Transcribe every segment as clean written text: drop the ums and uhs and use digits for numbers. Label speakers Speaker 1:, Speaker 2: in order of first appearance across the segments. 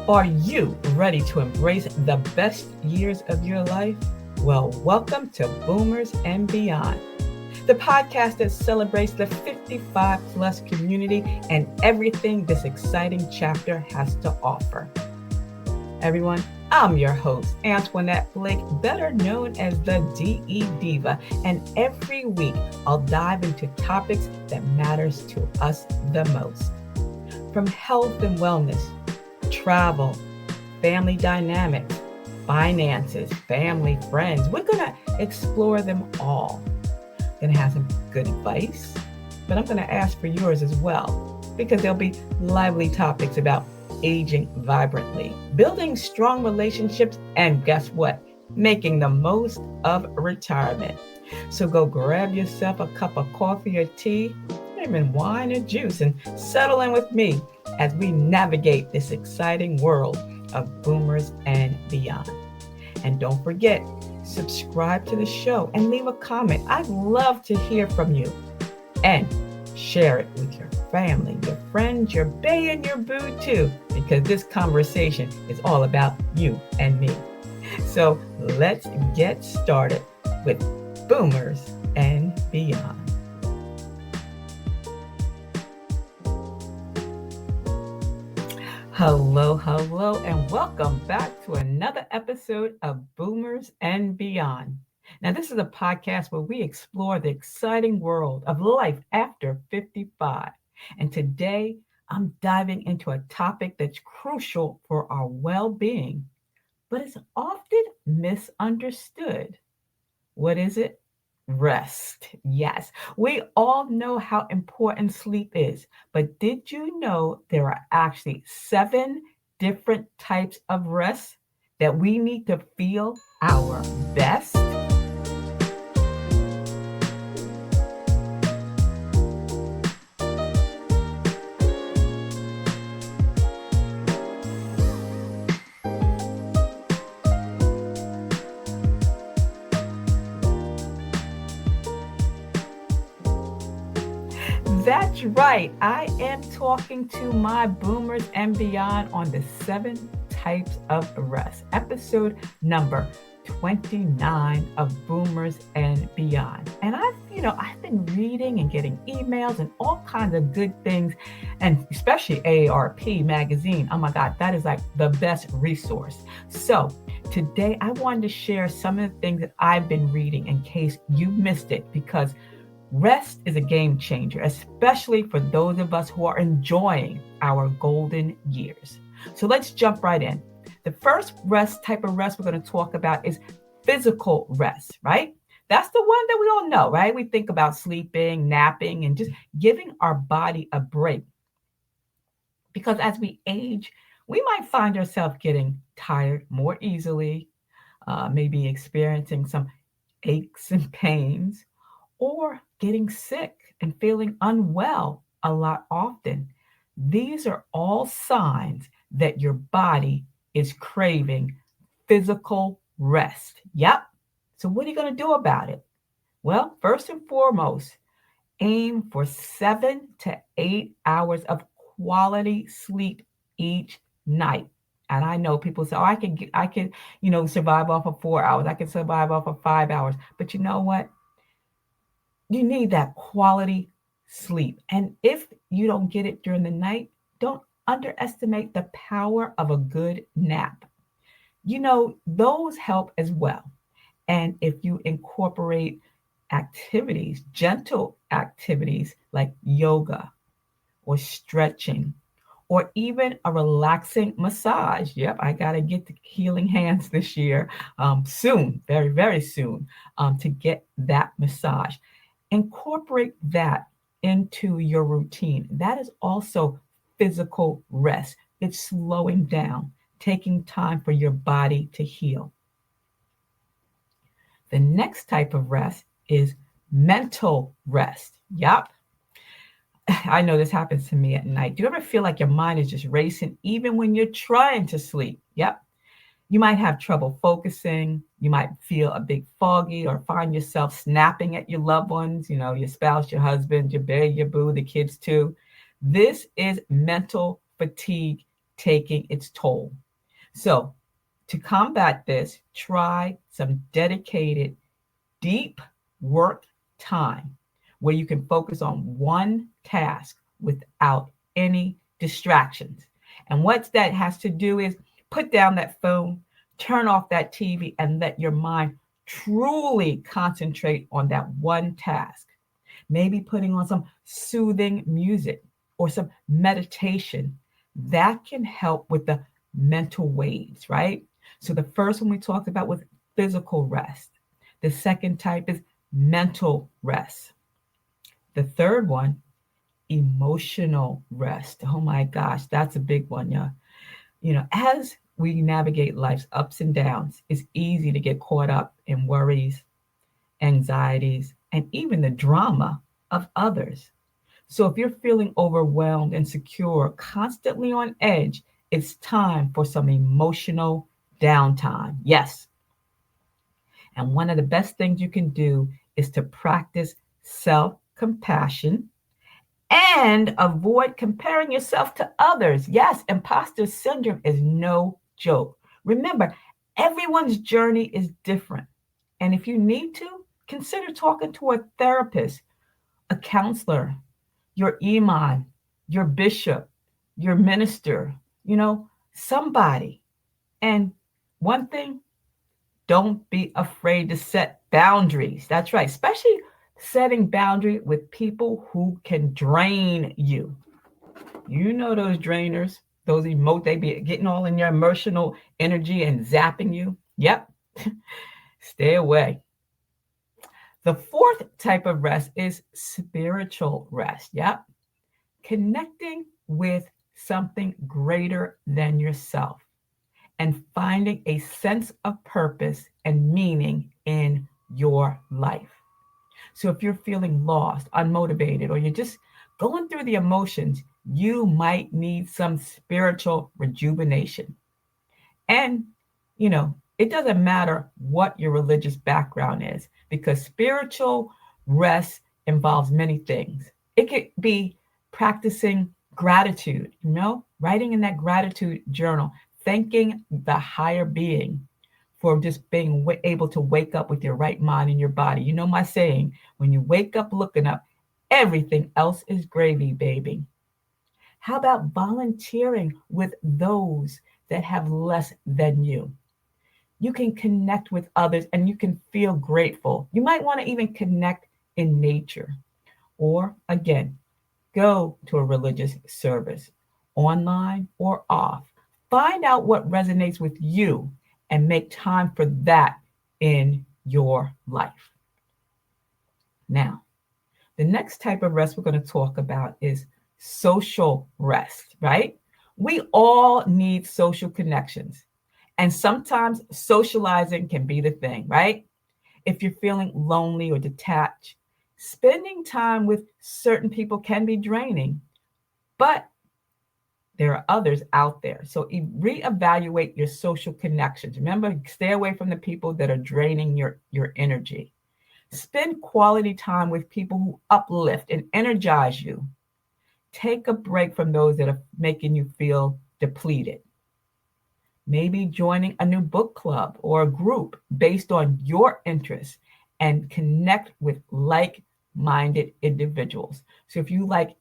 Speaker 1: Are you ready to embrace the best years of your life? Well, welcome to Boomers and Beyond, the podcast that celebrates the 55 plus community and everything this exciting chapter has to offer. Everyone, I'm your host, Antionette Blake, better known as the DE Diva, and every week I'll dive into topics that matters to us the most. From health and wellness, travel, family dynamics, finances, family, friends. We're going to explore them all. Going to have some good advice, but I'm going to ask for yours as well, because there'll be lively topics about aging vibrantly, building strong relationships, and guess what? Making the most of retirement. So go grab yourself a cup of coffee or tea, even wine or juice, and settle in with me as we navigate this exciting world of boomers and beyond. And don't forget, subscribe to the show and leave a comment. I'd love to hear from you. And share it with your family, your friends, your bae, and your boo too, because this conversation is all about you and me. So let's get started with Boomers and Beyond. Hello, and welcome back to another episode of Boomers and Beyond. Now, this is a podcast where we explore the exciting world of life after 55. And today, I'm diving into a topic that's crucial for our well-being, but is often misunderstood. What is it? Rest. Yes, we all know how important sleep is, but did you know there are actually 7 different types of rest that we need to feel our best? That's right. I am talking to my boomers and beyond on the 7 types of rest. Episode number 29 of Boomers and Beyond. And I've been reading and getting emails and all kinds of good things, and especially AARP magazine. Oh my God, that is like the best resource. So today I wanted to share some of the things that I've been reading in case you missed it, because rest is a game changer, especially for those of us who are enjoying our golden years. So let's jump right in. The first type of rest we're going to talk about is physical rest, right? That's the one that we all know, right? We think about sleeping, napping, and just giving our body a break. Because as we age, we might find ourselves getting tired more easily, maybe experiencing some aches and pains, or getting sick and feeling unwell a lot often. These are all signs that your body is craving physical rest. Yep. So what are you going to do about it? Well, first and foremost, aim for 7 to 8 hours of quality sleep each night. And I know people say, "Oh, I can, survive off of 4 hours. I can survive off of 5 hours." But you know what? You need that quality sleep. And if you don't get it during the night, don't underestimate the power of a good nap. Those help as well. And if you incorporate activities, gentle activities like yoga or stretching, or even a relaxing massage. Yep, I got to get the healing hands this year, soon, very, very soon, to get that massage. Incorporate that into your routine. That is also physical rest. It's slowing down, taking time for your body to heal. The next type of rest is mental rest. Yup. I know this happens to me at night. Do you ever feel like your mind is just racing even when you're trying to sleep? Yep. You might have trouble focusing. You might feel a bit foggy or find yourself snapping at your loved ones, your spouse, your husband, your bae, your boo, the kids too. This is mental fatigue taking its toll. So, to combat this, try some dedicated, deep work time where you can focus on one task without any distractions. And what that has to do is put down that phone, turn off that TV, and let your mind truly concentrate on that one task. Maybe putting on some soothing music or some meditation that can help with the mental waves, right? So the first one we talked about was physical rest. The second type is mental rest. The third one, emotional rest. Oh my gosh, that's a big one, yeah. As we navigate life's ups and downs, it's easy to get caught up in worries, anxieties, and even the drama of others. So if you're feeling overwhelmed, insecure, constantly on edge, it's time for some emotional downtime. Yes. And one of the best things you can do is to practice self compassion and avoid comparing yourself to others. Yes, imposter syndrome is no joke. Remember, everyone's journey is different. And if you need to, consider talking to a therapist, a counselor, your imam, your bishop, your minister, somebody. And one thing, don't be afraid to set boundaries. That's right, especially setting boundary with people who can drain you. You know those drainers, they be getting all in your emotional energy and zapping you. Yep, stay away. The fourth type of rest is spiritual rest. Yep, connecting with something greater than yourself and finding a sense of purpose and meaning in your life. So if you're feeling lost, unmotivated, or you're just going through the emotions, you might need some spiritual rejuvenation. And, it doesn't matter what your religious background is, because spiritual rest involves many things. It could be practicing gratitude, writing in that gratitude journal, thanking the higher being for just being able to wake up with your right mind and your body. You know my saying, when you wake up looking up, everything else is gravy, baby. How about volunteering with those that have less than you? You can connect with others and you can feel grateful. You might want to even connect in nature. Or again, go to a religious service, online or off. Find out what resonates with you and make time for that in your life. Now, the next type of rest we're going to talk about is social rest, right? We all need social connections. And sometimes socializing can be the thing, right? If you're feeling lonely or detached, spending time with certain people can be draining, but there are others out there. So reevaluate your social connections. Remember, stay away from the people that are draining your energy. Spend quality time with people who uplift and energize you. Take a break from those that are making you feel depleted. Maybe joining a new book club or a group based on your interests and connect with like-minded individuals. So if you like,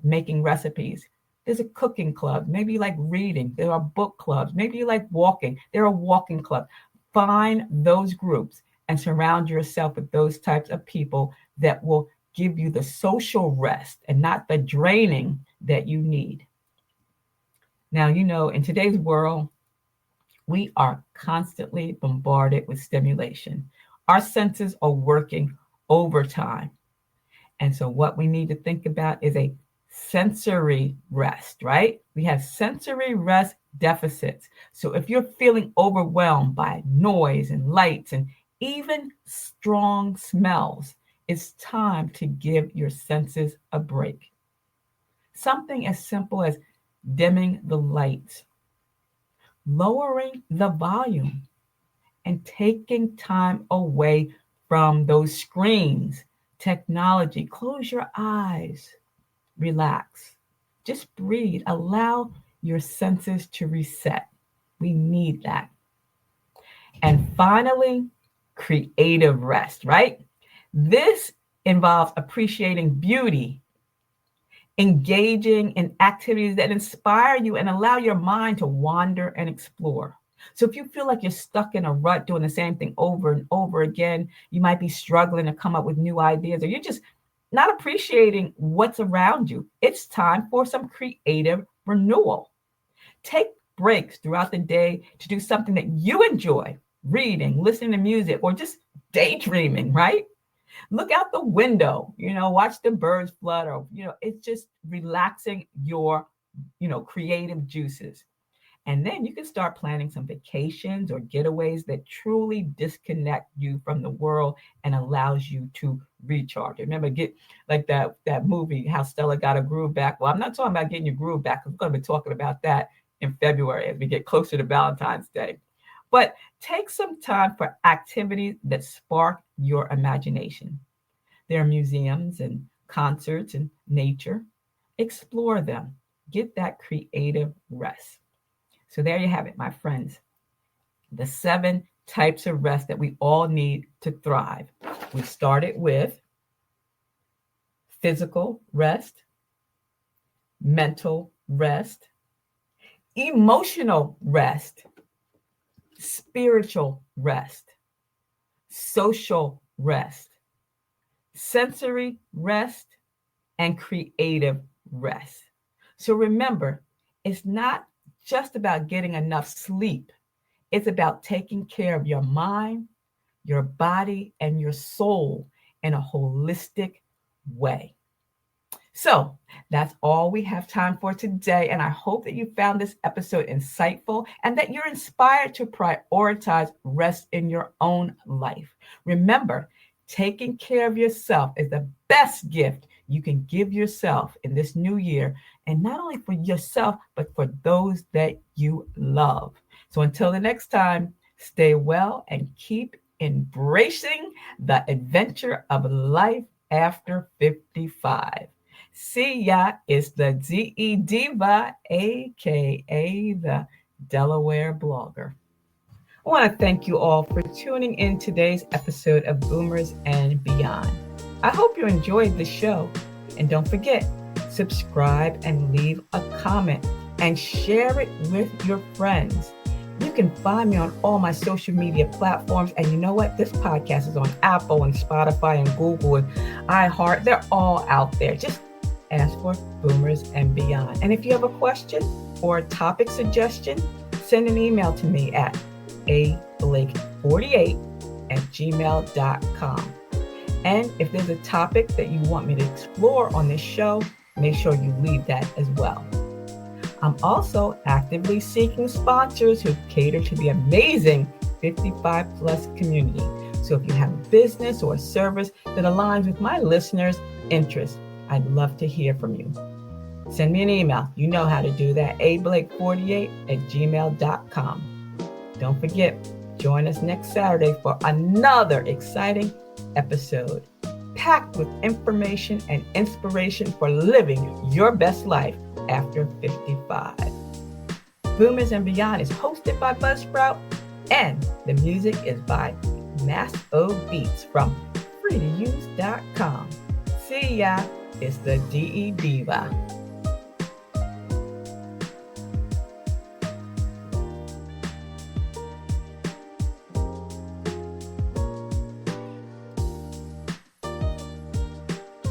Speaker 1: making recipes, there's a cooking club. Maybe you like reading. There are book clubs. Maybe you like walking. There are walking clubs. Find those groups and surround yourself with those types of people that will give you the social rest and not the draining that you need. Now, in today's world, we are constantly bombarded with stimulation. Our senses are working overtime. And so what we need to think about is a sensory rest, right? We have sensory rest deficits. So if you're feeling overwhelmed by noise and lights and even strong smells, it's time to give your senses a break. Something as simple as dimming the lights, lowering the volume, and taking time away from those screens, technology. Close your eyes, relax, just breathe. Allow your senses to reset. We need that. And finally, creative rest, right? This involves appreciating beauty, engaging in activities that inspire you and allow your mind to wander and explore. So if you feel like you're stuck in a rut doing the same thing over and over again, you might be struggling to come up with new ideas, or you're just not appreciating what's around you. It's time for some creative renewal. Take breaks throughout the day to do something that you enjoy, reading, listening to music, or just daydreaming, right? Look out the window, watch the birds flutter, it's just relaxing your, creative juices. And then you can start planning some vacations or getaways that truly disconnect you from the world and allows you to recharge. Remember, get like that movie, How Stella Got Her Groove Back. Well, I'm not talking about getting your groove back. I'm going to be talking about that in February as we get closer to Valentine's Day. But take some time for activities that spark your imagination. There are museums and concerts and nature. Explore them. Get that creative rest. So there you have it, my friends. The 7 types of rest that we all need to thrive. We started with physical rest, mental rest, emotional rest, spiritual rest, social rest, sensory rest, and creative rest. So remember, it's not just about getting enough sleep. It's about taking care of your mind, your body, and your soul in a holistic way. So that's all we have time for today. And I hope that you found this episode insightful and that you're inspired to prioritize rest in your own life. Remember, taking care of yourself is the best gift you can give yourself in this new year. And not only for yourself, but for those that you love. So until the next time, stay well and keep embracing the adventure of life after 55. See ya, it's the DE Diva, aka the Delaware blogger. I want to thank you all for tuning in today's episode of Boomers and Beyond. I hope you enjoyed the show. And don't forget, subscribe and leave a comment and share it with your friends. You can find me on all my social media platforms. And you know what? This podcast is on Apple and Spotify and Google and iHeart. They're all out there. Just ask for Boomers and Beyond. And if you have a question or a topic suggestion, send an email to me at ablake48@gmail.com. And if there's a topic that you want me to explore on this show, make sure you leave that as well. I'm also actively seeking sponsors who cater to the amazing 55 plus community. So if you have a business or a service that aligns with my listeners' interests, I'd love to hear from you. Send me an email. You know how to do that. ablake48@gmail.com. Don't forget, join us next Saturday for another exciting episode packed with information and inspiration for living your best life after 55. Boomers and Beyond is hosted by Buzzsprout, and the music is by Mass O Beats from freetouse.com. See ya, it's the DE Diva.